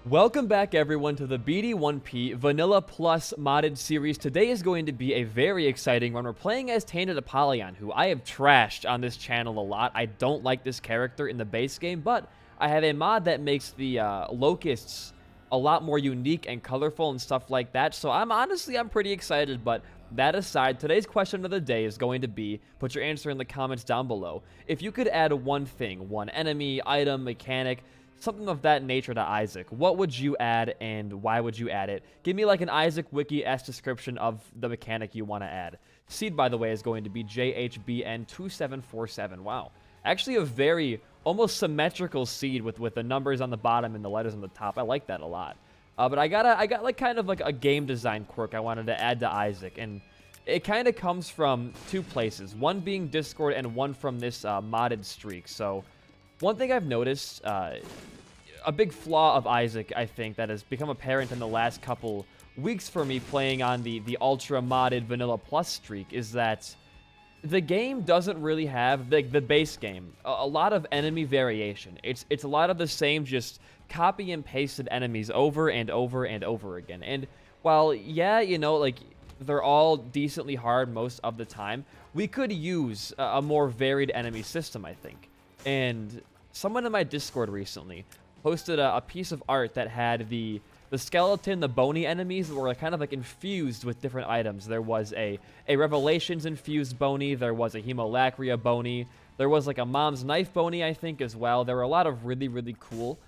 Welcome back everyone to the BD1P Vanilla Plus modded series. Today is going to be a very exciting one. We're playing as Tainted Apollyon, who I have trashed on this channel a lot. I don't like this character in the base game, but I have a mod that makes the locusts a lot more unique and colorful and stuff like that. So I'm pretty excited, but that aside, today's question of the day is going to be, put your answer in the comments down below. If you could add one thing, one enemy, item, mechanic, something of that nature to Isaac, what would you add and why would you add it? Give me like an Isaac Wiki-esque description of the mechanic you want to add. Seed, by the way, is going to be JHBN2747. Wow. Actually a very almost symmetrical seed with the numbers on the bottom and the letters on the top. I like that a lot. But I got like kind of like a game design quirk I wanted to add to Isaac, and it kind of comes from two places. One being Discord and one from this modded streak. So one thing I've noticed, a big flaw of Isaac, I think, that has become apparent in the last couple weeks for me playing on the ultra modded Vanilla Plus streak, is that the game doesn't really have the base game a lot of enemy variation. It's a lot of the same, just copy and pasted enemies over and over and over again. And while yeah, you know, like they're all decently hard most of the time, we could use a more varied enemy system, I think. And someone in my Discord recently posted a piece of art that had the skeleton, the bony enemies that were kind of like infused with different items. There was a Revelations infused bony, there was a Hemolacria bony, there was like a Mom's Knife bony, I think, as well. There were a lot of really cool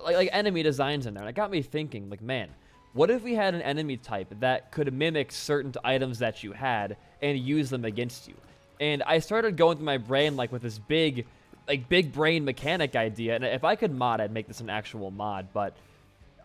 like enemy designs in there. And it got me thinking, like, man, what if we had an enemy type that could mimic certain items that you had and use them against you? And I started going through my brain like with this big brain mechanic idea. And if I could mod, I'd make this an actual mod. But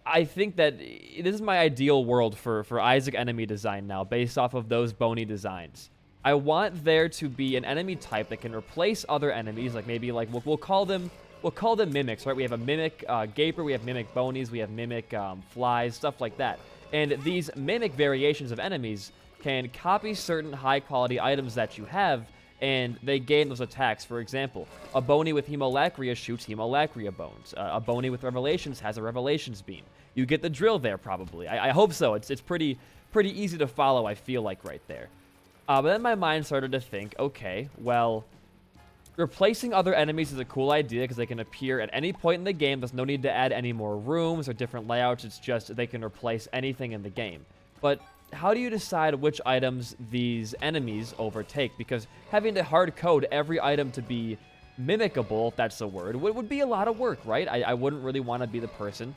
I think that this is my ideal world for Isaac enemy design now, based off of those bony designs. I want there to be an enemy type that can replace other enemies, like maybe like we'll call them mimics, right? We have a mimic gaper, we have mimic bonies, we have mimic flies, stuff like that. And these mimic variations of enemies can copy certain high-quality items that you have, and they gain those attacks. For example, a bony with Hemolacria shoots Hemolacria bones. A bony with Revelations has a Revelations beam. You get the drill there, probably. I hope so. It's pretty easy to follow, I feel like, right there. But then my mind started to think, okay, well, replacing other enemies is a cool idea because they can appear at any point in the game. There's no need to add any more rooms or different layouts. It's just they can replace anything in the game. But how do you decide which items these enemies overtake? Because having to hard code every item to be mimicable, if that's the word, would be a lot of work, right? I wouldn't really want to be the person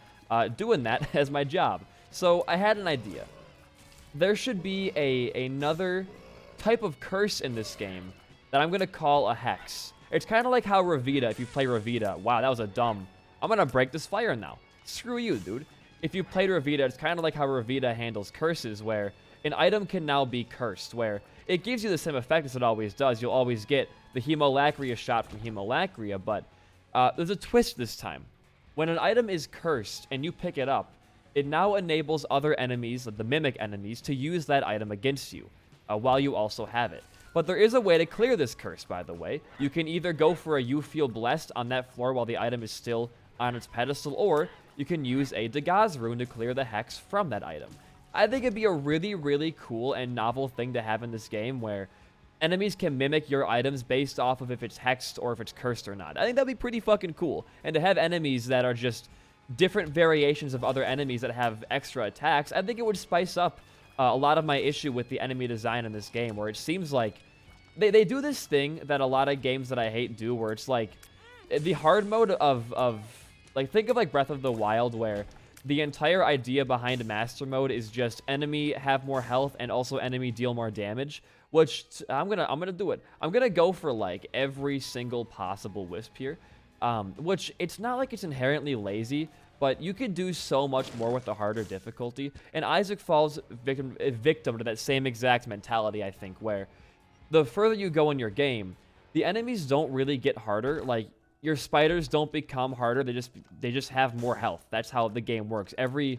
doing that as my job. So I had an idea. There should be another type of curse in this game that I'm going to call a hex. It's kind of like how Ravita, if you play Ravita, wow, that was a dumb, I'm going to break this fire now. Screw you, dude. If you played Ravita, it's kind of like how Ravita handles curses, where an item can now be cursed, where it gives you the same effect as it always does. You'll always get the Hemolacria shot from Hemolacria, but there's a twist this time. When an item is cursed and you pick it up, it now enables other enemies, the mimic enemies, to use that item against you, while you also have it. But there is a way to clear this curse, by the way. You can either go for a You Feel Blessed on that floor while the item is still on its pedestal, or you can use a Dagaz rune to clear the hex from that item. I think it'd be a really cool and novel thing to have in this game, where enemies can mimic your items based off of if it's hexed or if it's cursed or not. I think that'd be pretty fucking cool. And to have enemies that are just different variations of other enemies that have extra attacks, I think it would spice up a lot of my issue with the enemy design in this game, where it seems like they do this thing that a lot of games that I hate do, where it's like the hard mode of like, think of like Breath of the Wild, where the entire idea behind Master Mode is just enemy have more health and also enemy deal more damage, which I'm gonna do it. I'm gonna go for like every single possible wisp here, which it's not like it's inherently lazy, but you could do so much more with the harder difficulty. And Isaac falls victim to that same exact mentality, I think, where the further you go in your game, the enemies don't really get harder. Like, your spiders don't become harder, they just have more health. That's how the game works. Every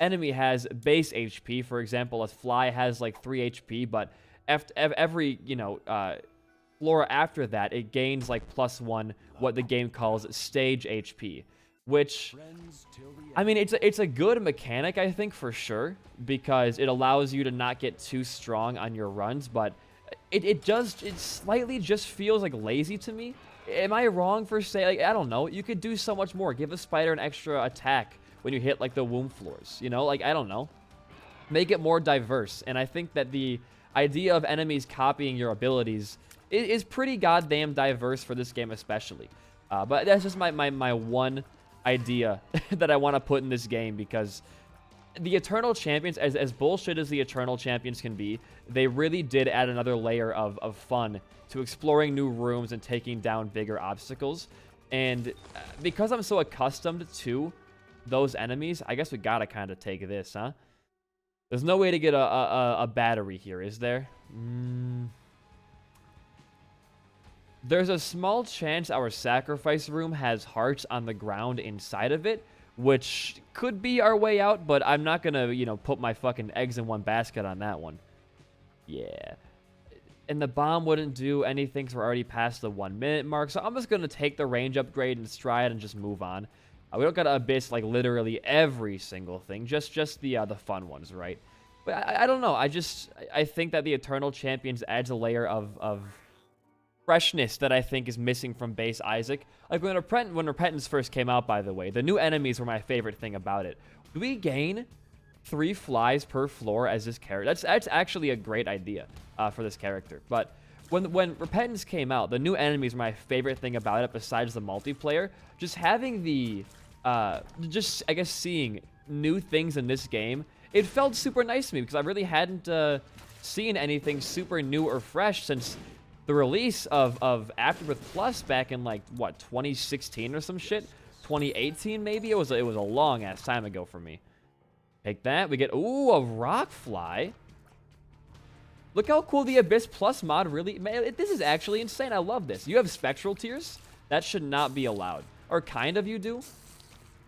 enemy has base HP. For example, a fly has like 3 HP, but every, you know, floor after that, it gains like +1, what the game calls stage HP. which, I mean, it's a good mechanic, I think, for sure, because it allows you to not get too strong on your runs, but it slightly just feels like lazy to me. Am I wrong for saying, like, I don't know, you could do so much more. Give a spider an extra attack when you hit, like, the womb floors, you know? Like, I don't know. Make it more diverse, and I think that the idea of enemies copying your abilities is pretty goddamn diverse for this game especially. But that's just my one idea that I want to put in this game, because the Eternal Champions, as bullshit as the Eternal Champions can be, they really did add another layer of fun to exploring new rooms and taking down bigger obstacles. And because I'm so accustomed to those enemies, I guess we gotta kind of take this, huh? There's no way to get a battery here, is there? There's a small chance our sacrifice room has hearts on the ground inside of it, which could be our way out, but I'm not gonna, you know, put my fucking eggs in one basket on that one. Yeah. And the bomb wouldn't do anything because we're already past the 1 minute mark, so I'm just gonna take the range upgrade and stride and just move on. We don't gotta abyss, like, literally every single thing, just the fun ones, right? But I don't know, I think that the Eternal Champions adds a layer of freshness that I think is missing from base Isaac. Like, when Repentance first came out, by the way, the new enemies were my favorite thing about it. Do we gain 3 flies per floor as this character? That's actually a great idea for this character. But when Repentance came out, the new enemies were my favorite thing about it, besides the multiplayer. Just having the, I guess, seeing new things in this game, it felt super nice to me, because I really hadn't seen anything super new or fresh since the release of Afterbirth Plus back in, like, what, 2016 or some shit? 2018 maybe? It was a long ass time ago for me. Take that. We get, ooh, a rock fly. Look how cool the Abyss Plus mod really, man, this is actually insane. I love this. You have spectral tears? That should not be allowed. Or kind of you do?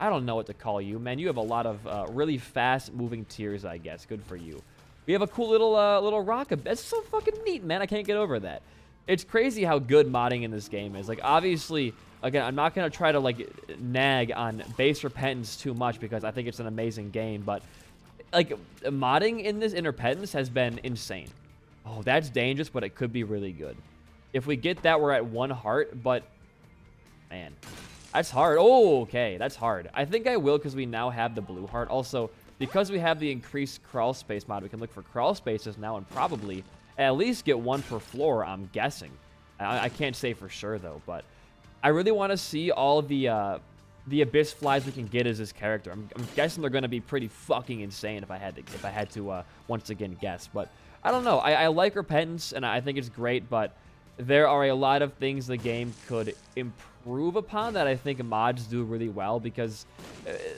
I don't know what to call you, man. You have a lot of really fast moving tears, I guess. Good for you. We have a cool little rock. That's so fucking neat, man. I can't get over that. It's crazy how good modding in this game is. Like, obviously, again, I'm not going to try to, like, nag on base Repentance too much, because I think it's an amazing game, but, like, modding in Repentance has been insane. Oh, that's dangerous, but it could be really good. If we get that, we're at 1 heart, but, man, that's hard. Oh, okay, that's hard. I think I will, because we now have the blue heart. Also, because we have the increased crawl space mod, we can look for crawl spaces now and probably at least get 1 per floor, I'm guessing. I can't say for sure, though, but I really want to see all the Abyss flies we can get as this character. I'm guessing they're going to be pretty fucking insane if I had to once again guess. But I don't know. I like Repentance, and I think it's great, but there are a lot of things the game could improve upon that I think mods do really well, because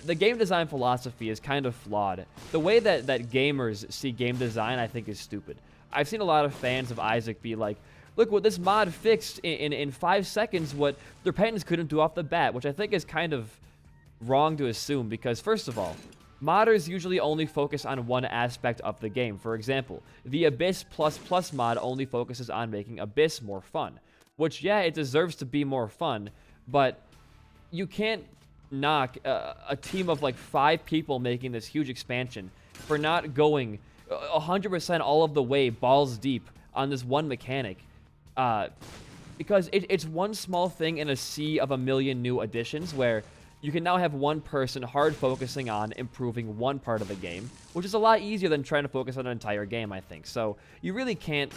the game design philosophy is kind of flawed. The way that gamers see game design, I think, is stupid. I've seen a lot of fans of Isaac be like, look what this mod fixed in 5 seconds what Repentance couldn't do off the bat, which I think is kind of wrong to assume, because first of all, modders usually only focus on one aspect of the game. For example, the Abyss ++ mod only focuses on making Abyss more fun, which, yeah, it deserves to be more fun, but you can't knock a team of like 5 people making this huge expansion for not going 100% all of the way balls deep on this one mechanic, because it's one small thing in a sea of a million new additions, where you can now have one person hard focusing on improving one part of the game, which is a lot easier than trying to focus on an entire game, I think. So you really can't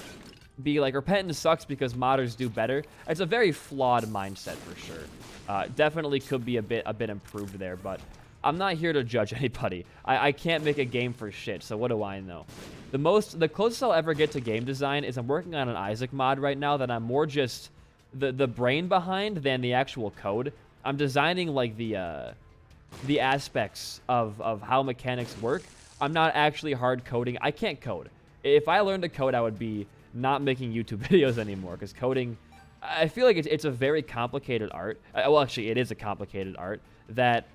be like, Repentance sucks because modders do better. It's a very flawed mindset for sure. Definitely could be a bit improved there, but I'm not here to judge anybody. I can't make a game for shit, so what do I know? The closest I'll ever get to game design is I'm working on an Isaac mod right now that I'm more just the brain behind than the actual code. I'm designing like the aspects of how mechanics work. I'm not actually hard coding. I can't code. If I learned to code, I would be not making YouTube videos anymore, because coding, I feel like it's a very complicated art. Well, actually, it is a complicated art that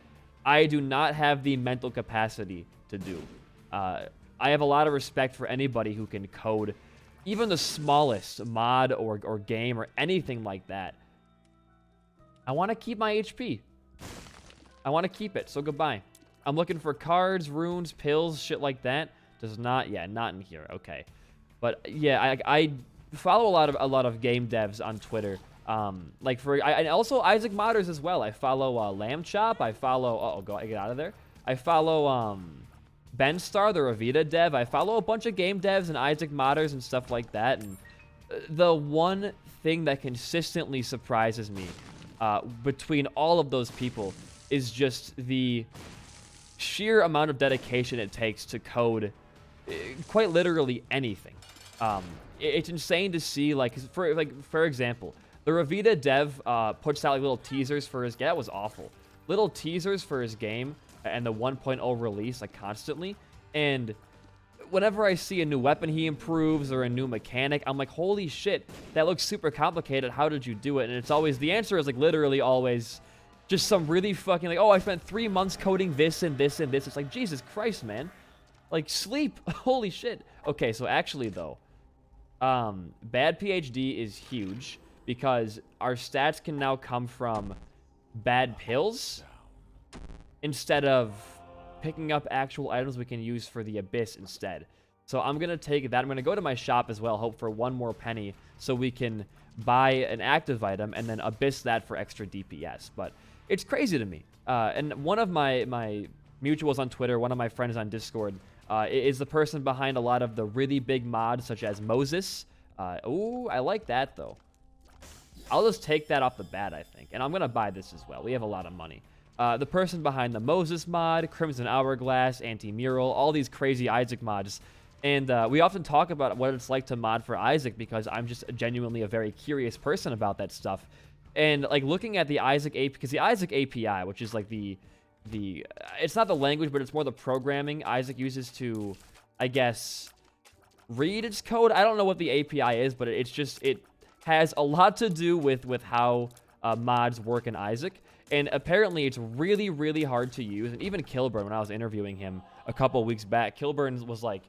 I do not have the mental capacity to do. I have a lot of respect for anybody who can code even the smallest mod or game or anything like that. I want to keep my HP. I want to keep it, so goodbye. I'm looking for cards, runes, pills, shit like that. Does not, yeah, not in here. Okay. But yeah, I follow a lot of game devs on Twitter. Like and also Isaac Modders as well. I follow Lamb Chop. I follow get out of there. I follow Benstar, the Ravita dev. I follow a bunch of game devs and Isaac Modders and stuff like that. And the one thing that consistently surprises me between all of those people is just the sheer amount of dedication it takes to code quite literally anything. It's insane to see, for example, the Ravita dev puts out like little teasers for his game. That was awful. Little teasers for his game and the 1.0 release, like, constantly. And whenever I see a new weapon he improves or a new mechanic, I'm like, holy shit, that looks super complicated. How did you do it? And it's always, the answer is like literally always just some really fucking like, oh, I spent 3 months coding this and this and this. It's like, Jesus Christ, man. Like, sleep. Holy shit. Okay, so actually though, bad PhD is huge because our stats can now come from bad pills instead of picking up actual items we can use for the Abyss instead. So I'm going to take that. I'm going to go to my shop as well, hope for 1 more penny so we can buy an active item and then Abyss that for extra DPS. But it's crazy to me. And one of my mutuals on Twitter, one of my friends on Discord, is the person behind a lot of the really big mods such as Moses. Ooh, I like that though. I'll just take that off the bat, I think. And I'm going to buy this as well. We have a lot of money. The person behind the Moses mod, Crimson Hourglass, Anti-Mural, all these crazy Isaac mods. And we often talk about what it's like to mod for Isaac because I'm just genuinely a very curious person about that stuff. And like looking at the Isaac API, because the Isaac API, which is like the it's not the language, but it's more the programming Isaac uses to, I guess, read its code. I don't know what the API is, but it's just, it has a lot to do with how mods work in Isaac. And apparently it's really, really hard to use. And even Kilburn, when I was interviewing him a couple weeks back, Kilburn was like,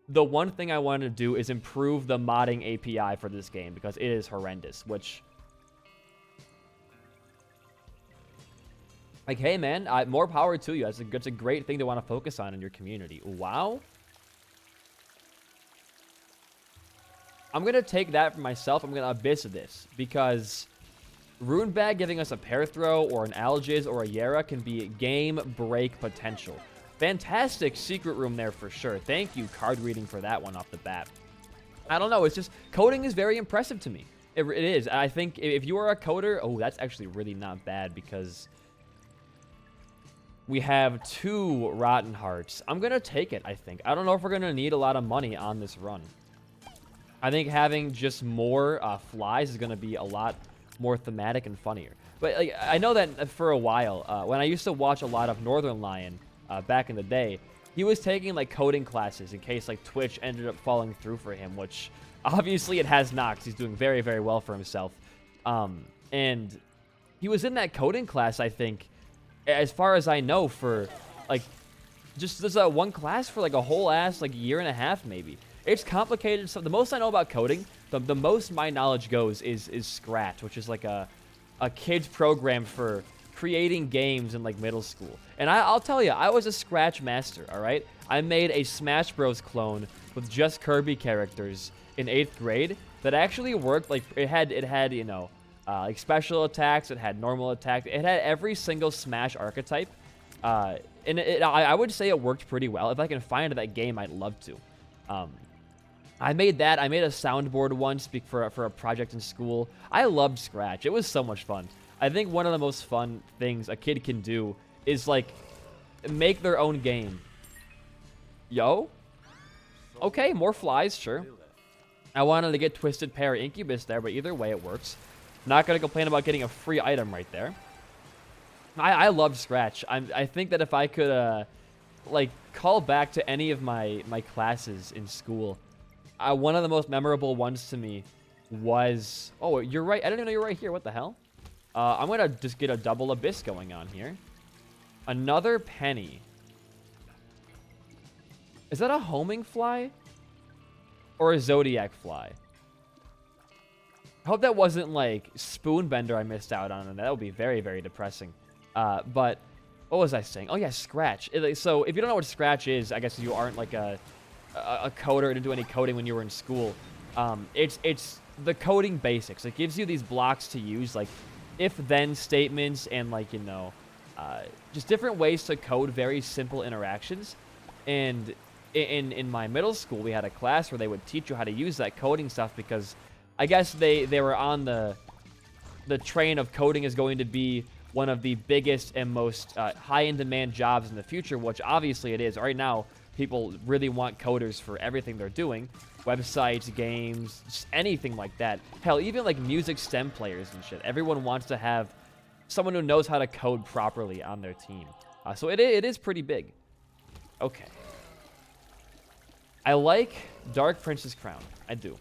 the one thing I wanted to do is improve the modding API for this game because it is horrendous, which, like, hey man, more power to you. That's a great thing to want to focus on in your community. Wow. I'm going to take that for myself. I'm going to Abyss this because Rune Bag giving us a Pair Throw or an Algiz or a Yera can be game break potential. Fantastic secret room there for sure. Thank you, card reading, for that one off the bat. I don't know. It's just, coding is very impressive to me. It is. I think if you are a coder, oh, that's actually really not bad because we have 2 Rotten Hearts. I'm going to take it, I think. I don't know if we're going to need a lot of money on this run. I think having just more flies is going to be a lot more thematic and funnier. But like, I know that for a while, when I used to watch a lot of Northern Lion back in the day, he was taking like coding classes in case like Twitch ended up falling through for him, which obviously it has not 'cause he's doing very, very well for himself. And he was in that coding class, I think, as far as I know, for like just this one class for like a whole ass like year and a half maybe. It's complicated. So the most I know about coding, the most my knowledge goes is Scratch, which is like a kid's program for creating games in like middle school. And I'll tell you, I was a Scratch master, all right? I made a Smash Bros clone with just Kirby characters in 8th grade that actually worked. Like it had you know, like special attacks, it had normal attacks, it had every single Smash archetype. And I would say it worked pretty well. If I can find that game, I'd love to. I made that. I made a soundboard once for a project in school. I loved Scratch. It was so much fun. I think one of the most fun things a kid can do is like make their own game. Yo? Okay, more flies, sure. I wanted to get Twisted Pair Incubus there, but either way it works. Not going to complain about getting a free item right there. I love Scratch. I think that if I could like call back to any of my classes in school, one of the most memorable ones to me was, oh, you're right. I didn't even know you were right here. What the hell? I'm going to just get a double Abyss going on here. Another penny. Is that a homing fly? Or a Zodiac fly? I hope that wasn't like Spoonbender I missed out on, and that would be very, very depressing. But What was I saying? Oh yeah, Scratch. So if you don't know what Scratch is, I guess you aren't like a coder, didn't do any coding when you were in school. It's the coding basics. It gives you these blocks to use, like if-then statements and like, you know, just different ways to code very simple interactions. And in my middle school, we had a class where they would teach you how to use that coding stuff because I guess they were on the train of coding is going to be one of the biggest and most high-in-demand jobs in the future, which obviously it is. Right now, people really want coders for everything they're doing. Websites, games, just anything like that. Hell, even like music STEM players and shit. Everyone wants to have someone who knows how to code properly on their team. So it is pretty big. Okay. I like Dark Prince's Crown. I do.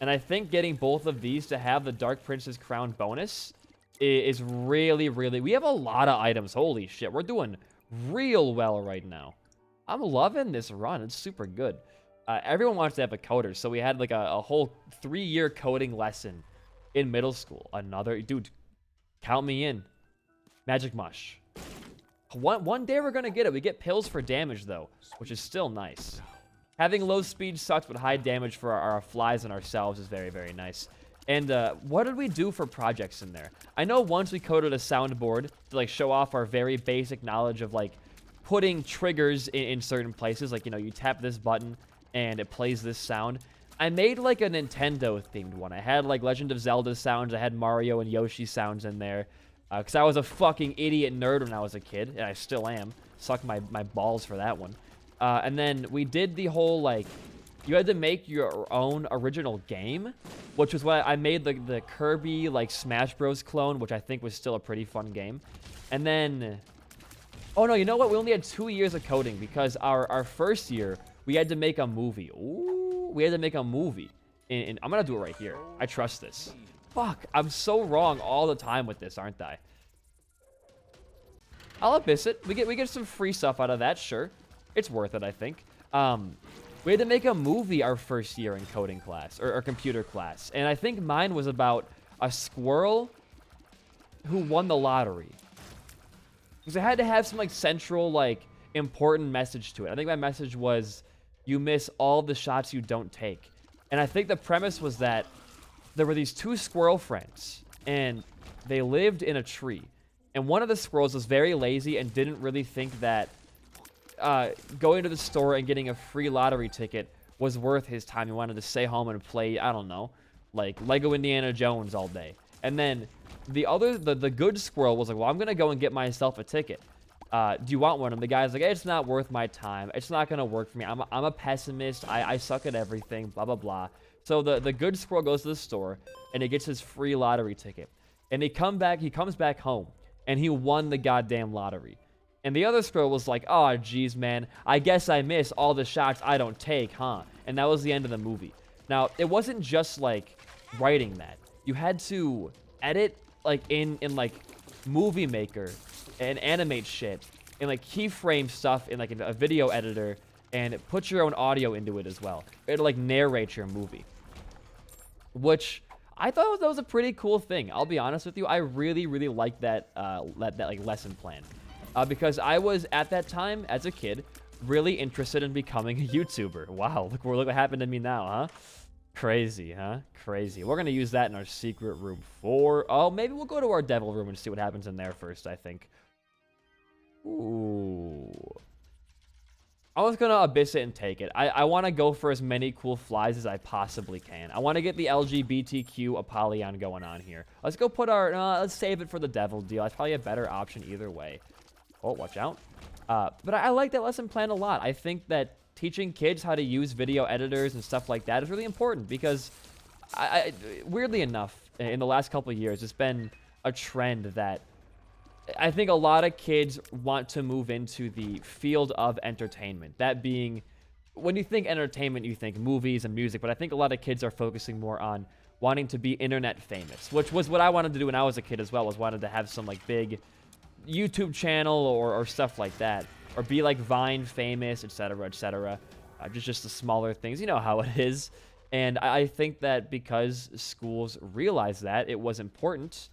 And I think getting both of these to have the Dark Prince's Crown bonus is really, really... We have a lot of items. Holy shit. We're doing real well right now. I'm loving this run. It's super good. Everyone wants to have a coder, so we had like a whole 3-year coding lesson in middle school. Another... Dude, count me in. Magic Mush. One day we're going to get it. We get pills for damage, though, which is still nice. Having low speed sucks, but high damage for our flies and ourselves is very, very nice. And what did we do for projects in there? I know once we coded a soundboard to like show off our very basic knowledge of like putting triggers in certain places. Like, you know, you tap this button and it plays this sound. I made like a Nintendo themed one. I had like Legend of Zelda sounds. I had Mario and Yoshi sounds in there. Because I was a fucking idiot nerd when I was a kid. And I still am. Suck my balls for that one. And then we did the whole, like, you had to make your own original game, which was why I made the Kirby, like, Smash Bros. Clone, which I think was still a pretty fun game. And then, oh no, you know what? We only had 2 years of coding because our first year, we had to make a movie. Ooh, we had to make a movie. And I'm going to do it right here. I trust this. Fuck, I'm so wrong all the time with this, aren't I? I'll abyss it. We get some free stuff out of that, sure. It's worth it, I think. We had to make a movie our first year in coding class, or computer class. And I think mine was about a squirrel who won the lottery. Because it had to have some, like, central, like, important message to it. I think my message was, you miss all the shots you don't take. And I think the premise was that there were these 2 squirrel friends, and they lived in a tree. And one of the squirrels was very lazy and didn't really think that going to the store and getting a free lottery ticket was worth his time. He wanted to stay home and play, I don't know, like Lego Indiana Jones all day. And then the good squirrel was like, well, I'm going to go and get myself a ticket. Do you want one? And the guy's like, hey, it's not worth my time. It's not going to work for me. I'm a pessimist. I suck at everything, blah, blah, blah. So the good squirrel goes to the store and he gets his free lottery ticket. And he comes back home and he won the goddamn lottery. And the other squirrel was like, oh, geez, man, I guess I miss all the shots I don't take, huh? And that was the end of the movie. Now, it wasn't just, like, writing that. You had to edit, like, in like, Movie Maker and animate shit and, like, keyframe stuff in, like, a video editor and put your own audio into it as well. It'd, like, narrate your movie. Which I thought that was a pretty cool thing. I'll be honest with you. I really, really liked that, like, lesson plan. Because I was, at that time, as a kid, really interested in becoming a YouTuber. Wow, look what happened to me now, huh? Crazy, huh? Crazy. We're going to use that in our secret room 4. Oh, maybe we'll go to our devil room and see what happens in there first, I think. Ooh. I was going to abyss it and take it. I want to go for as many cool flies as I possibly can. I want to get the LGBTQ Apollyon going on here. Let's go put our... let's save it for the devil deal. That's probably a better option either way. Oh, watch out. But I like that lesson plan a lot. I think that teaching kids how to use video editors and stuff like that is really important because, weirdly enough, in the last couple of years, it's been a trend that I think a lot of kids want to move into the field of entertainment. That being, when you think entertainment, you think movies and music, but I think a lot of kids are focusing more on wanting to be internet famous, which was what I wanted to do when I was a kid as well, was wanted to have some, like, big YouTube channel or stuff like that, or be like Vine famous, etc., etc. Just the smaller things, you know how it is. And I think that because schools realized that it was important,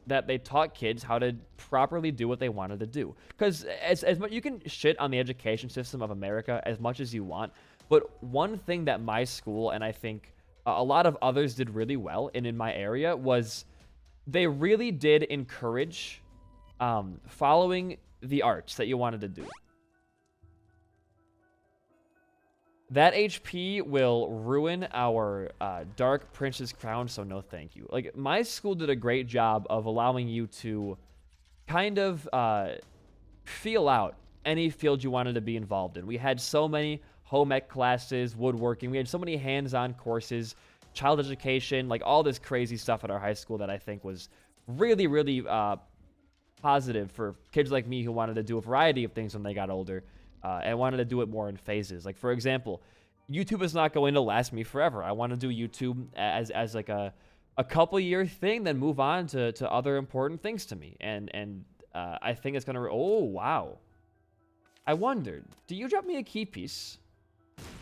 that they taught kids how to properly do what they wanted to do. Because as much you can shit on the education system of America as much as you want, but one thing that my school and I think a lot of others did really well in my area was they really did encourage following the arts that you wanted to do. That HP will ruin our Dark Prince's crown, so no thank you. Like, my school did a great job of allowing you to kind of feel out any field you wanted to be involved in. We had so many home ec classes, woodworking. We had so many hands-on courses, child education, like all this crazy stuff at our high school that I think was really, really positive for kids like me who wanted to do a variety of things when they got older. And wanted to do it more in phases. Like, for example, YouTube is not going to last me forever. I want to do YouTube as like a couple year thing, then move on to other important things to me. And I think it's gonna. Oh wow! I wondered, do you drop me a key piece?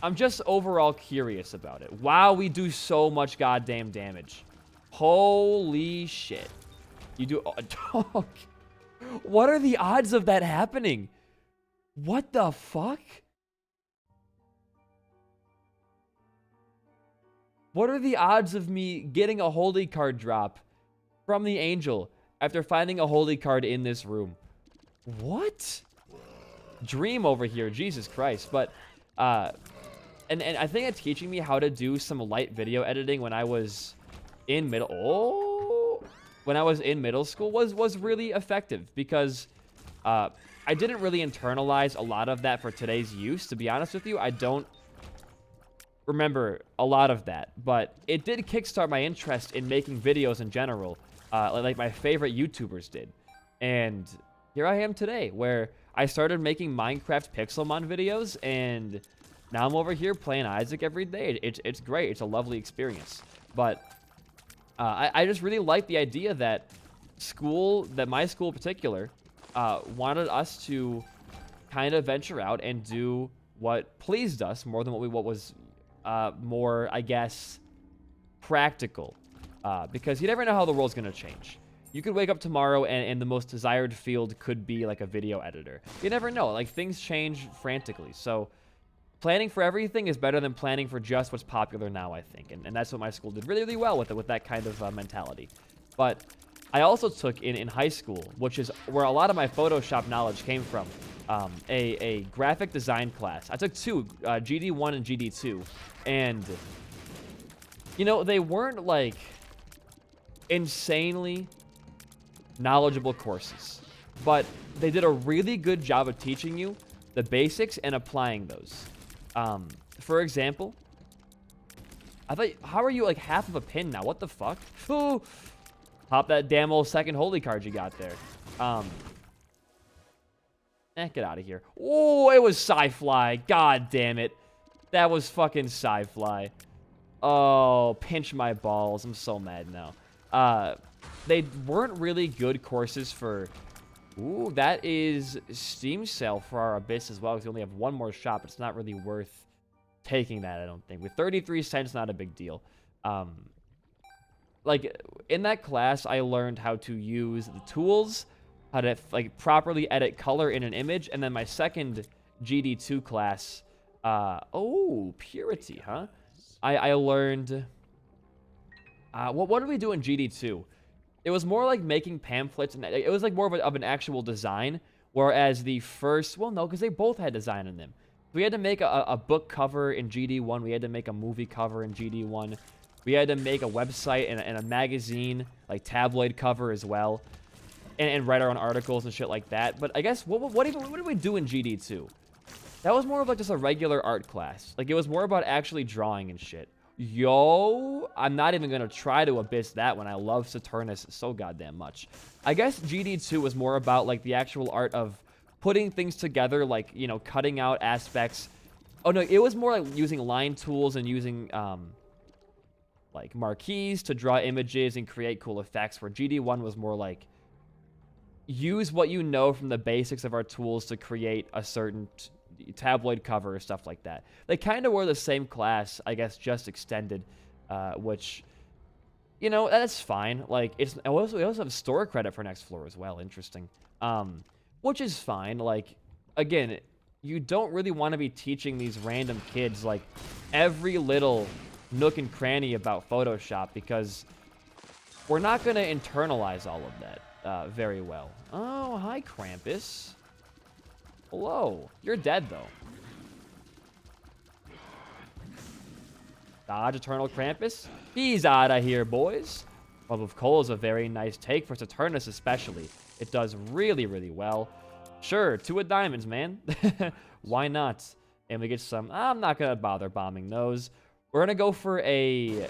I'm just overall curious about it. Wow, we do so much goddamn damage. Holy shit! You do. Oh, what are the odds of that happening? What the fuck? What are the odds of me getting a holy card drop from the angel after finding a holy card in this room? What? Dream over here, Jesus Christ. But, and I think it's teaching me how to do some light video editing when I was in when I was in middle school was really effective because, I didn't really internalize a lot of that for today's use. To be honest with you, I don't remember a lot of that. But it did kickstart my interest in making videos in general, like my favorite YouTubers did. And here I am today, where I started making Minecraft Pixelmon videos, and now I'm over here playing Isaac every day. It's great. It's a lovely experience. But I just really like the idea that my school in particular, wanted us to kind of venture out and do what pleased us more than what was more, I guess, practical. Because you never know how the world's going to change. You could wake up tomorrow and the most desired field could be like a video editor. You never know. Like, things change frantically. So planning for everything is better than planning for just what's popular now, I think. And that's what my school did really, really well with that kind of mentality. But I also took in high school, which is where a lot of my Photoshop knowledge came from, a graphic design class. I took two, GD1 and GD2, and, you know, they weren't, like, insanely knowledgeable courses, but they did a really good job of teaching you the basics and applying those. For example, I thought, how are you, like, half of a pin now? What the fuck? Ooh. Pop that damn old second holy card you got there. Get out of here. Oh, it was Psyfly. God damn it. That was fucking Psyfly. Oh, pinch my balls. I'm so mad now. They weren't really good courses for... Ooh, that is Steam sale for our Abyss as well, because we only have one more shop. It's not really worth taking that, I don't think. With 33 cents, not a big deal. Like, in that class, I learned how to use the tools, how to, like, properly edit color in an image, and then my second GD2 class, Purity, huh? I learned, what did we do in GD2? It was more like making pamphlets, and it was like more of an actual design, whereas the first, well, no, because they both had design in them. We had to make a book cover in GD1, we had to make a movie cover in GD1, we had to make a website and a magazine, like tabloid cover as well, and write our own articles and shit like that. But I guess, what did we do in GD2? That was more of like just a regular art class. Like, it was more about actually drawing and shit. Yo, I'm not even gonna try to Abyss that when I love Saturnus so goddamn much. I guess GD2 was more about like the actual art of putting things together, like, you know, cutting out aspects. Oh no, it was more like using line tools and using like marquees to draw images and create cool effects, where GD1 was more like use what you know from the basics of our tools to create a certain tabloid cover or stuff like that. They kind of were the same class, I guess, just extended, which, you know, that's fine. Like, we also have store credit for next floor as well. Interesting. Which is fine. Like, again, you don't really want to be teaching these random kids, like, every little nook and cranny about Photoshop, because we're not going to internalize all of that very well. Oh, hi, Krampus. Hello. You're dead, though. Dodge Eternal Krampus. He's out of here, boys. Love of Coal is a very nice take for Saturnus especially. It does really, really well. Sure, 2 of diamonds, man. Why not? And we get some... I'm not going to bother bombing those. We're going to go for a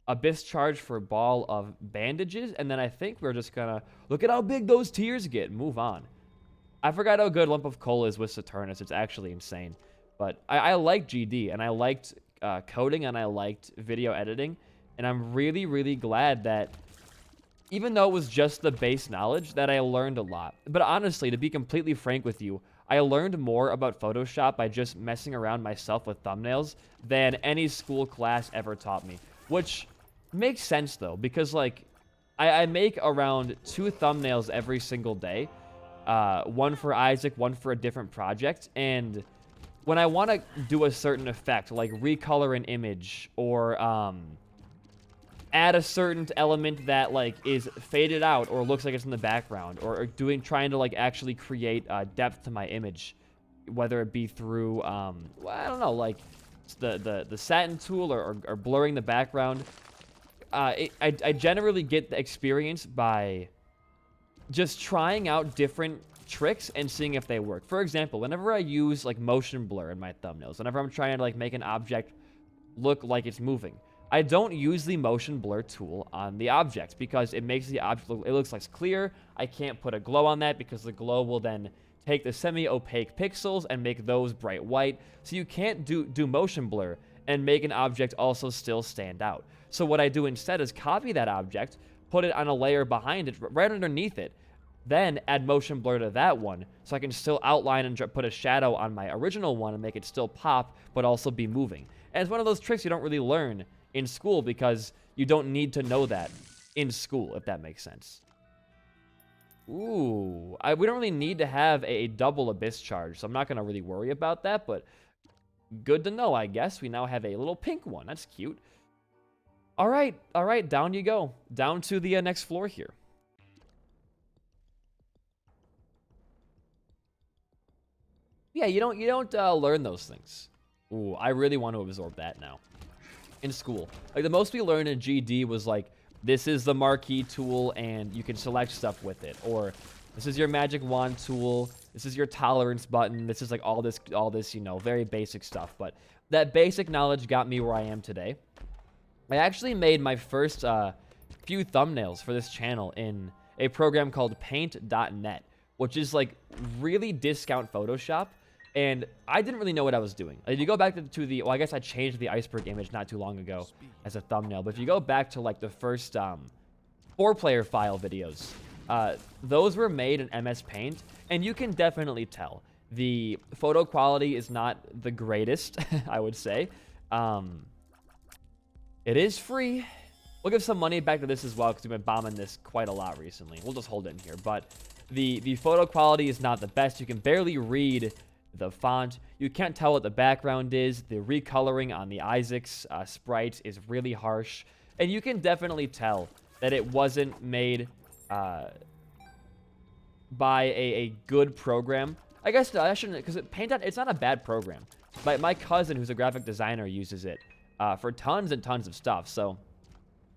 Abyss Charge for Ball of Bandages. And then I think we're just going to... Look at how big those tiers get. Move on. I forgot how good Lump of Coal is with Saturnus. It's actually insane. But I like GD, and I liked coding, and I liked video editing. And I'm really, really glad that, even though it was just the base knowledge, that I learned a lot. But honestly, to be completely frank with you, I learned more about Photoshop by just messing around myself with thumbnails than any school class ever taught me. Which makes sense, though, because, like, I make around 2 thumbnails every single day. One for Isaac, one for a different project. And when I want to do a certain effect, like recolor an image or add a certain element that like is faded out or looks like it's in the background, or trying to like actually create depth to my image, whether it be through well, I don't know, like the satin tool or blurring the background. I generally get the experience by just trying out different tricks and seeing if they work. For example, whenever I use like motion blur in my thumbnails, whenever I'm trying to like make an object look like it's moving, I don't use the motion blur tool on the object because it makes the object look, it looks like clear. I can't put a glow on that because the glow will then take the semi-opaque pixels and make those bright white. So you can't do motion blur and make an object also still stand out. So what I do instead is copy that object, put it on a layer behind it, right underneath it, then add motion blur to that one so I can still outline and put a shadow on my original one and make it still pop but also be moving. And it's one of those tricks you don't really learn in school because you don't need to know that in school, if that makes sense. Ooh, we don't really need to have a double Abyss Charge, so I'm not going to really worry about that, but good to know, I guess. We now have a little pink one. That's cute. All right, down you go. Down to the next floor here. Yeah, you don't learn those things. Ooh, I really want to absorb that now. In school, like the most we learned in GD was like, this is the marquee tool and you can select stuff with it, or this is your magic wand tool, this is your tolerance button, this is like all this, you know, very basic stuff. But that basic knowledge got me where I am today. I actually made my first few thumbnails for this channel in a program called paint.net, which is like really discount Photoshop. And I didn't really know what I was doing. If you go back to the, well, I guess I changed the iceberg image not too long ago as a thumbnail. But if you go back to like the first 4-player file videos, those were made in MS Paint. And you can definitely tell the photo quality is not the greatest, I would say. It is free. We'll give some money back to this as well because we've been bombing this quite a lot recently. We'll just hold it in here. But the photo quality is not the best. You can barely read the font. You can't tell what the background is. The recoloring on the Isaac's sprites is really harsh. And you can definitely tell that it wasn't made by a good program. I guess I shouldn't, because it's not a bad program. My cousin, who's a graphic designer, uses it for tons and tons of stuff. So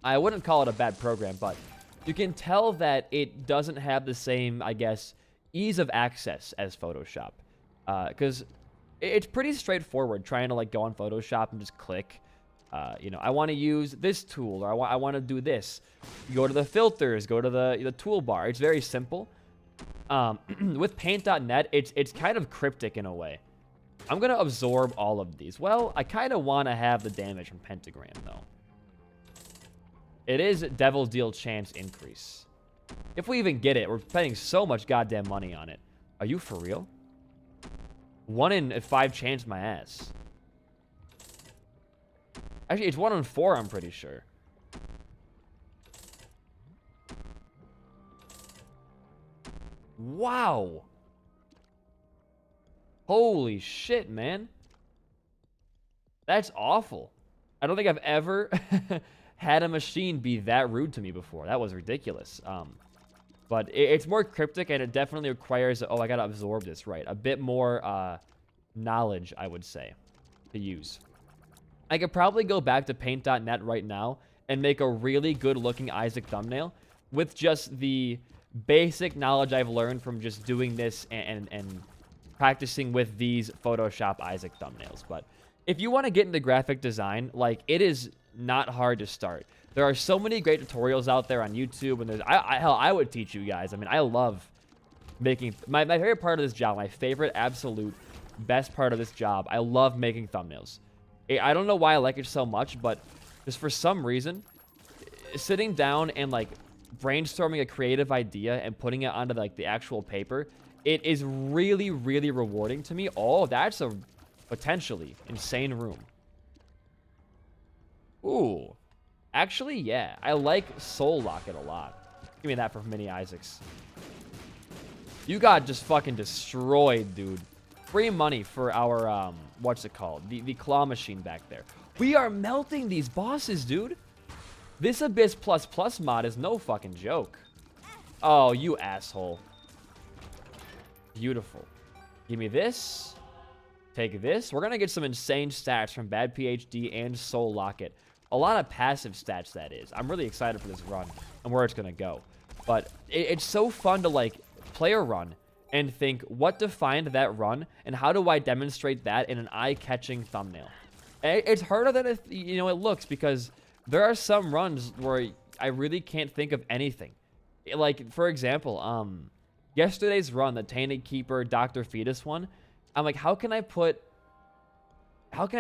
I wouldn't call it a bad program, but you can tell that it doesn't have the same, I guess, ease of access as Photoshop. Because it's pretty straightforward trying to like go on Photoshop and just click. You know, I want to use this tool, or I want to do this. You go to the filters, go to the toolbar. It's very simple. With Paint.net, it's kind of cryptic in a way. I'm gonna absorb all of these. Well, I kind of want to have the damage from Pentagram though. It is Devil's Deal chance increase. If we even get it, we're spending so much goddamn money on it. Are you for real? 1 in 5 chance my ass. Actually, it's 1 in 4, I'm pretty sure. Wow. Holy shit, man. That's awful. I don't think I've ever had a machine be that rude to me before. That was ridiculous. But it's more cryptic, and it definitely requires, oh, I gotta absorb this, right? A bit more knowledge, I would say, to use. I could probably go back to paint.net right now and make a really good-looking Isaac thumbnail with just the basic knowledge I've learned from just doing this and practicing with these Photoshop Isaac thumbnails. But if you want to get into graphic design, like, it is not hard to start. There are so many great tutorials out there on YouTube, and there's hell, I would teach you guys. I mean, I love making my favorite part of this job, my favorite absolute best part of this job. I love making thumbnails. I don't know why I like it so much, but just for some reason, sitting down and like brainstorming a creative idea and putting it onto like the actual paper, it is really, really rewarding to me. Oh, that's a potentially insane room. Ooh. Actually, yeah. I like Soul Locket a lot. Give me that for Mini Isaacs. You got just fucking destroyed, dude. Free money for our, what's it called? The claw machine back there. We are melting these bosses, dude. This Abyss ++ mod is no fucking joke. Oh, you asshole. Beautiful. Give me this. Take this. We're going to get some insane stats from Bad PhD and Soul Locket. A lot of passive stats, that is. I'm really excited for this run and where it's going to go. But it's so fun to, like, play a run and think, what defined that run, and how do I demonstrate that in an eye-catching thumbnail? It's harder than it looks, because there are some runs where I really can't think of anything. Like, for example, yesterday's run, the Tainted Keeper Dr. Fetus one, I'm like, how can I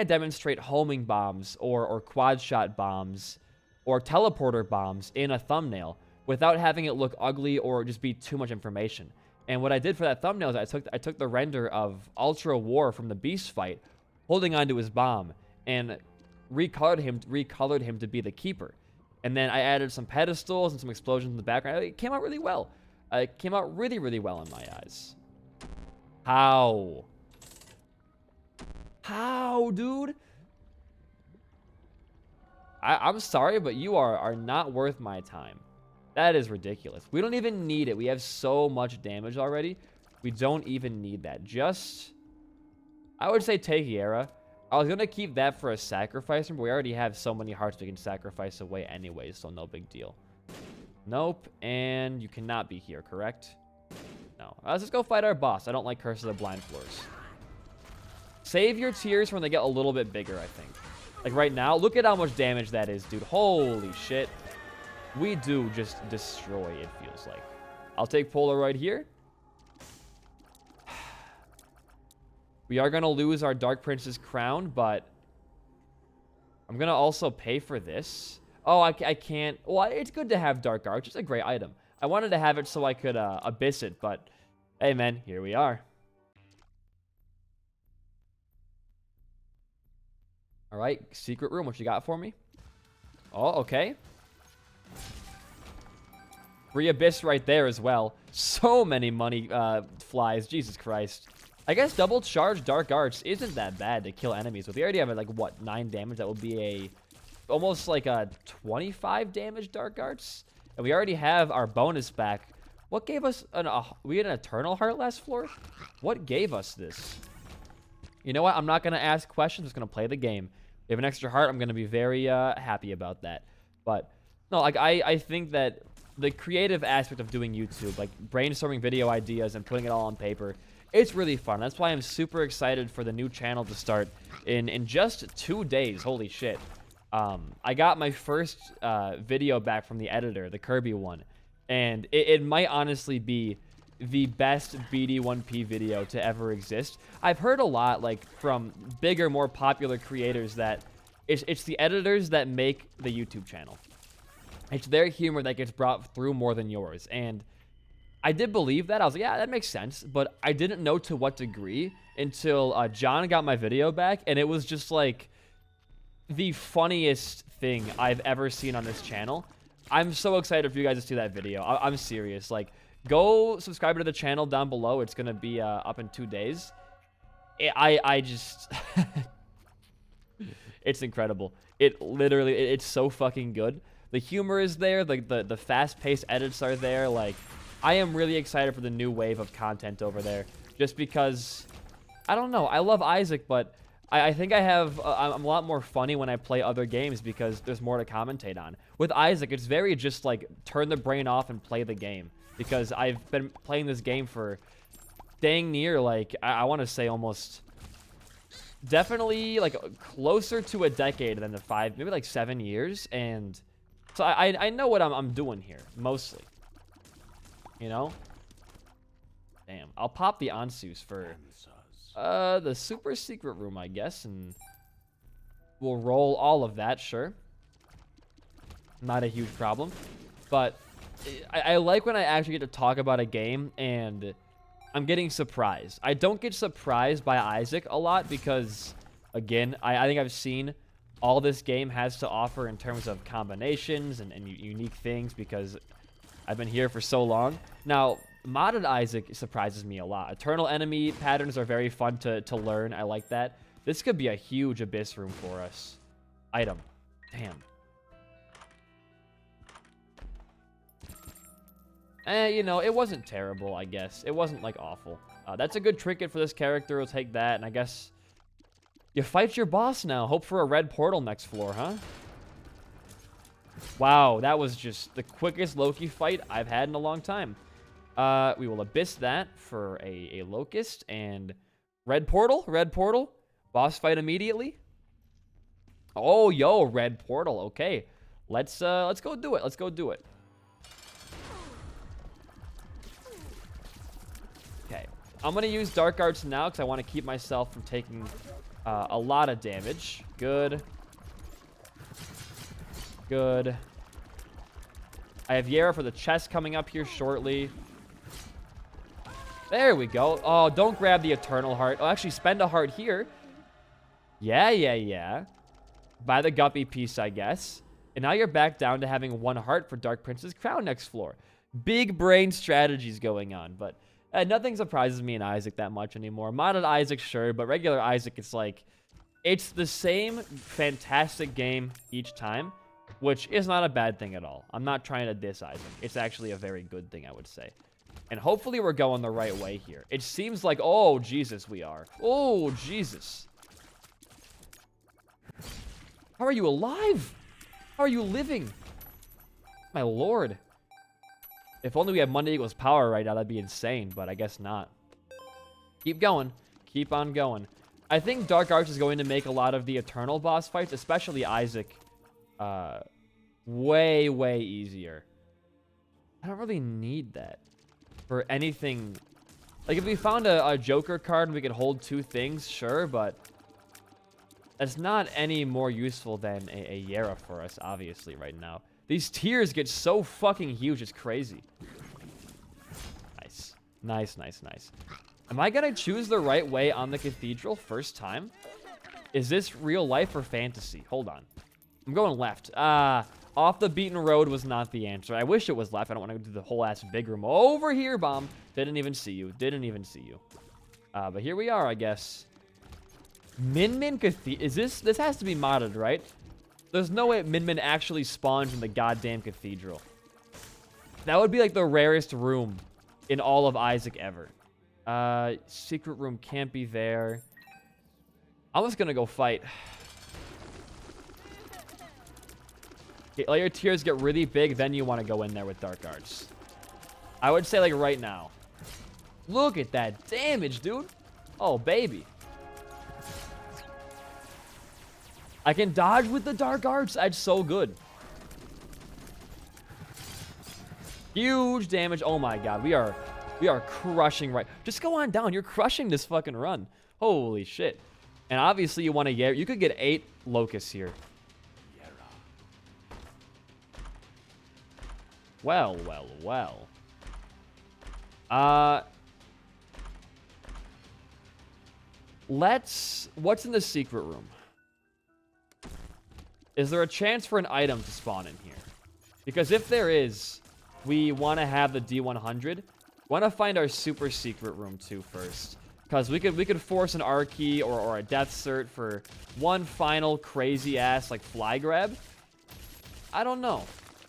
demonstrate homing bombs or quad shot bombs or teleporter bombs in a thumbnail without having it look ugly or just be too much information? And what I did for that thumbnail is I took the render of Ultra War from the Beast fight, holding onto his bomb, and recolored him to be the Keeper. And then I added some pedestals and some explosions in the background. It came out really well. It came out really, really well in my eyes. How? How, dude? I'm sorry, but you are not worth my time. That is ridiculous. We don't even need it. We have so much damage already. We don't even need that. Just, I would say take Yera. I was going to keep that for a sacrifice, but we already have so many hearts we can sacrifice away anyway, so no big deal. Nope, and you cannot be here, correct? No. Let's just go fight our boss. I don't like Curse of the Blind Floors. Save your tears for when they get a little bit bigger, I think. Like right now, look at how much damage that is, dude. Holy shit. We do just destroy, it feels like. I'll take Polaroid here. We are going to lose our Dark Prince's crown, but I'm going to also pay for this. Oh, I can't. Well, it's good to have Dark Arch. It's a great item. I wanted to have it so I could abyss it, but hey, man, here we are. All right, secret room. What you got for me? Oh, okay. Free abyss right there as well. So many money flies. Jesus Christ. I guess double charge Dark Arts isn't that bad to kill enemies with. We already have like what, 9 damage. That would be almost like a 25 damage Dark Arts, and we already have our bonus back. What gave us we had an Eternal Heart last floor? What gave us this? You know what? I'm not gonna ask questions. I'm just gonna play the game. We have an extra heart. I'm gonna be very happy about that. But no, like I think that the creative aspect of doing YouTube, like brainstorming video ideas and putting it all on paper, it's really fun. That's why I'm super excited for the new channel to start in just 2 days. Holy shit. I got my first video back from the editor, the Kirby one, and it might honestly be the best BD1P video to ever exist. I've heard a lot, like, from bigger, more popular creators that it's the editors that make the YouTube channel. It's their humor that gets brought through more than yours, and I did believe that. I was like, yeah, that makes sense, but I didn't know to what degree until John got my video back, and it was just, like, the funniest thing I've ever seen on this channel. I'm so excited for you guys to see that video. I'm serious. Like, Go subscribe to the channel down below. It's going to be up in 2 days. I just... It's incredible. It literally, it's so fucking good. The humor is there. The fast-paced edits are there. Like, I am really excited for the new wave of content over there. Just because, I don't know. I love Isaac, but I think I'm a lot more funny when I play other games because there's more to commentate on. With Isaac, it's very just like turn the brain off and play the game. Because I've been playing this game for dang near, like, I want to say almost... Definitely, like, closer to a decade than the 5, maybe like 7 years, and so I know what I'm doing here, mostly. You know? Damn. I'll pop the Ansus for the super secret room, I guess, and we'll roll all of that, sure. Not a huge problem. But I like when I actually get to talk about a game, and... I'm getting surprised. I don't get surprised by Isaac a lot because, again, I think I've seen all this game has to offer in terms of combinations and unique things because I've been here for so long. Now, modded Isaac surprises me a lot. Eternal enemy patterns are very fun to learn. I like that. This could be a huge abyss room for us. Item. Damn. You know, it wasn't terrible, I guess. It wasn't, like, awful. That's a good trinket for this character. We'll take that, and I guess you fight your boss now. Hope for a red portal next floor, huh? Wow, that was just the quickest Loki fight I've had in a long time. We will abyss that for a Locust, and red portal, boss fight immediately. Oh, yo, red portal, okay. Let's go do it, let's go do it. I'm going to use Dark Arts now because I want to keep myself from taking a lot of damage. Good. Good. I have Yera for the chest coming up here shortly. There we go. Oh, don't grab the Eternal Heart. Oh, actually, spend a heart here. Yeah. Buy the Guppy piece, I guess. And now you're back down to having 1 heart for Dark Prince's crown next floor. Big brain strategies going on, but... nothing surprises me in Isaac that much anymore. Modded Isaac, sure, but regular Isaac, it's like... It's the same fantastic game each time, which is not a bad thing at all. I'm not trying to diss Isaac. It's actually a very good thing, I would say. And hopefully we're going the right way here. It seems like... Oh, Jesus, we are. Oh, Jesus. How are you alive? How are you living? My lord. If only we had Monday equals power right now, that'd be insane, but I guess not. Keep going. Keep on going. I think Dark Arts is going to make a lot of the Eternal boss fights, especially Isaac, way, way easier. I don't really need that for anything. Like, if we found a Joker card and we could hold 2 things, sure, but that's not any more useful than a Yera for us, obviously, right now. These tiers get so fucking huge, it's crazy. Nice. Nice. Am I gonna choose the right way on the cathedral first time? Is this real life or fantasy? Hold on. I'm going left. Off the beaten road was not the answer. I wish it was left. I don't want to do the whole ass big room. Over here, bomb. Didn't even see you. But here we are, I guess. Min Min Cathedral. Is this has to be modded, right? There's no way Min Min actually spawns in the goddamn cathedral. That would be like the rarest room in all of Isaac ever. Secret room can't be there. I'm just gonna go fight. Okay, let your tiers get really big, then you want to go in there with Dark Arts. I would say like right now. Look at that damage, dude. Oh, baby. I can dodge with the Dark Arts. That's so good. Huge damage. Oh my god. We are crushing right. Just go on down. You're crushing this fucking run. Holy shit. And obviously you want to get... You could get 8 locusts here. Well. What's in the secret room? Is there a chance for an item to spawn in here? Because if there is, we want to have the D100. Want to find our super secret room too first, because we could force an R key or a death cert for one final crazy ass like fly grab. I don't know.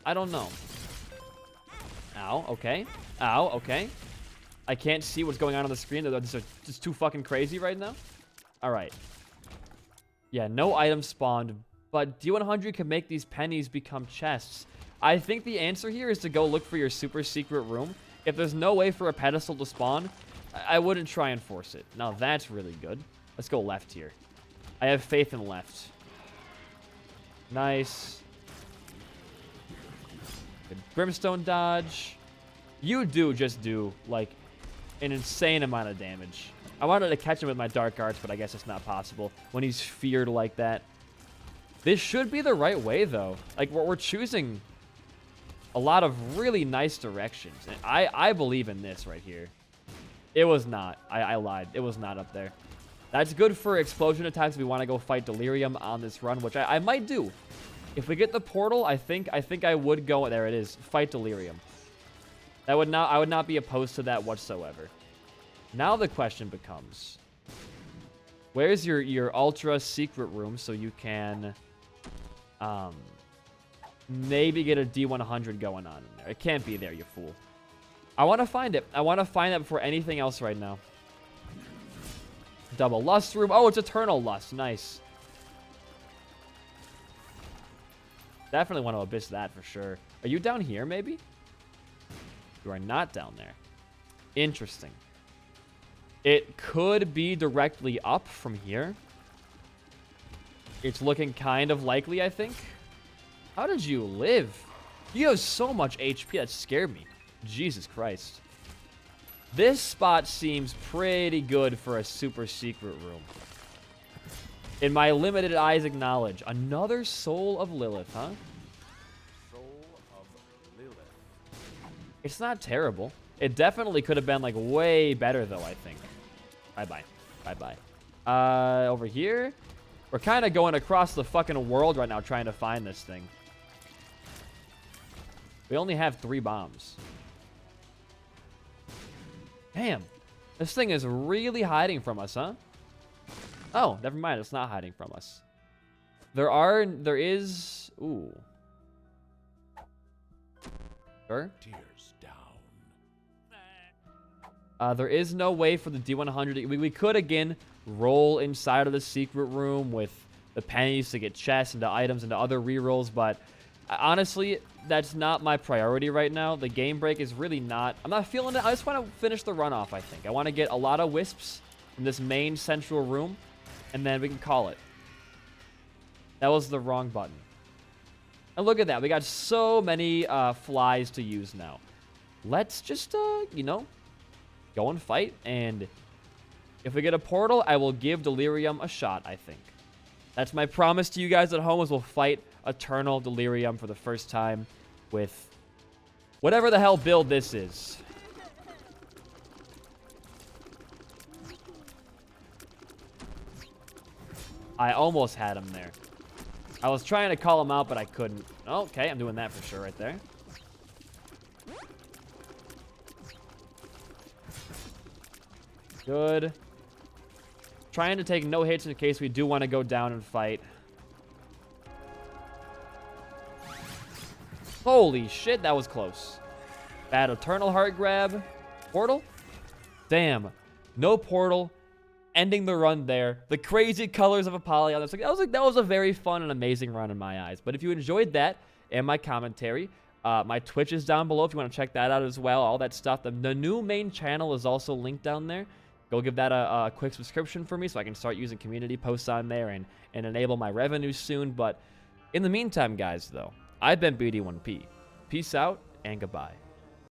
I don't know. Ow. Okay. Ow. Okay. I can't see what's going on the screen. They're just too fucking crazy right now. All right. Yeah. No items spawned, but D100 can make these pennies become chests. I think the answer here is to go look for your super secret room. If there's no way for a pedestal to spawn, I wouldn't try and force it. Now that's really good. Let's go left here. I have faith in left. Nice. Good brimstone dodge. You just do, like, an insane amount of damage. I wanted to catch him with my dark arts, but I guess it's not possible when he's feared like that. This should be the right way, though. Like, we're choosing a lot of really nice directions. And I believe in this right here. It was not. I lied. It was not up there. That's good for explosion attacks if we want to go fight Delirium on this run, which I might do. If we get the portal, I think I would go. There it is. Fight Delirium. I would not be opposed to that whatsoever. Now the question becomes, where's your ultra secret room so you can maybe get a D100 going on in there? It can't be there, you fool. I want to find it. I want to find it before anything else right now. Double lust room. Oh, it's eternal lust. Nice. Definitely want to abyss that for sure. Are you down here, maybe? You are not down there. Interesting. It could be directly up from here. It's looking kind of likely, I think. How did you live? You have so much HP, that scared me. Jesus Christ. This spot seems pretty good for a super secret room. In my limited Isaac knowledge. Another Soul of Lilith, huh? Soul of Lilith. It's not terrible. It definitely could have been, like, way better, though, I think. Bye-bye. Bye-bye. Over here? We're kind of going across the fucking world right now trying to find this thing. We only have 3 bombs. Damn. This thing is really hiding from us, huh? Oh, never mind. It's not hiding from us. There is... Ooh. Sure. Tears down. There is no way for the D100. We could, again, roll inside of the secret room with the pennies to get chests into items into other rerolls, but honestly, that's not my priority right now. The game break is really not... I'm not feeling it. I just want to finish the run off, I think. I want to get a lot of wisps from this main central room, and then we can call it. That was the wrong button. And look at that. We got so many flies to use now. Let's just, you know, go and fight. And if we get a portal, I will give Delirium a shot, I think. That's my promise to you guys at home, is we'll fight Eternal Delirium for the first time with whatever the hell build this is. I almost had him there. I was trying to call him out, but I couldn't. Okay, I'm doing that for sure right there. Good. Trying to take no hits in case we do want to go down and fight. Holy shit, that was close. Bad Eternal Heart grab. Portal? Damn. No portal. Ending the run there. The crazy colors of Apollyon. That was a very fun and amazing run in my eyes. But if you enjoyed that and my commentary, my Twitch is down below if you want to check that out as well. All that stuff. The new main channel is also linked down there. Go give that a quick subscription for me so I can start using community posts on there and enable my revenue soon. But in the meantime, guys, though, I've been BD1P. Peace out and goodbye.